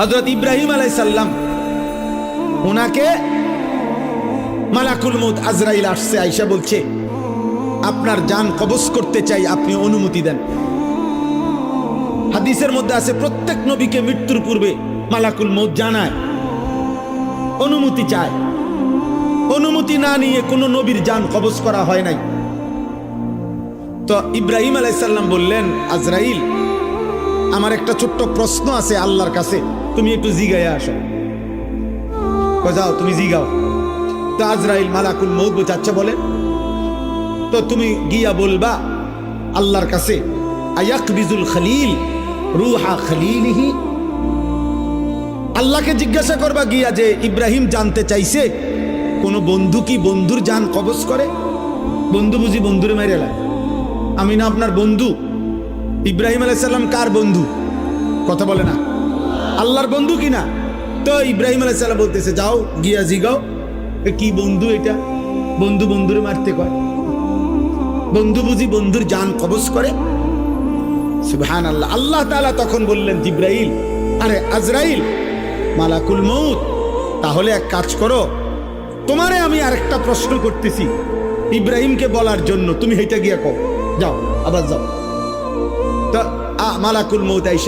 হযরত ইব্রাহিম আলাইহিস সালাম ওনাকে মালাকুল মউত আজরাইল আসছে, আয়েশা বলছে আপনার জান কবজ করতে চাই, আপনি অনুমতি দেন। হাদিসের মধ্যে আছে প্রত্যেক নবীকে মৃত্যুর পূর্বে মালাকুল মউত জানায়, অনুমতি চায়। অনুমতি না নিয়ে কোনো নবীর জান কবজ করা হয় নাই। তো ইব্রাহিম আলাইহিস সালাম বললেন, আজরাইল আমার একটা ছোট্ট প্রশ্ন আছে আল্লাহর কাছে, তুমি একটু জিগাইয়া আসো। যাও তুমি জিগাও। তো আজরাইল মালাকুল মউত বলছে আচ্ছা বলেন। তো তুমি গিয়া বলবা আল্লাহর কাছে, আয়াকবিজুল খলিল রুহা খলিলিহি, আল্লাহকে জিজ্ঞাসা করবা গিয়া যে ইব্রাহিম জানতে চাইছে কোন বন্ধু কি বন্ধুর জান কবজ করে? বন্ধু বুঝি বন্ধুরে মেরে এলা? আমি না আপনার বন্ধু? ইব্রাহিম আলাইহিস সালাম কার বন্ধু? কথা বলে না, আল্লাহর বন্ধু কিনা? তো ইব্রাহিম আলাইহিস সালাম বলতেছে যাও গিয়া জিগাও কি বন্ধু এটা, বন্ধু বন্ধুরে মারতে কয়? বন্ধু বুঝি বন্ধুর জান কবজ করে? সুবহানাল্লাহ। আল্লাহ তাআলা তখন বললেন জিব্রাইল, আরে আজরাইল মালাকুল মউত, তাহলে এক কাজ করো, তোমারে আমি আরেকটা প্রশ্ন করতেছি ইব্রাহিমকে বলার জন্য, তুমি হেঁটে গিয়া কও, যাও আবার যাও। তো মালাকুল মউত আইসা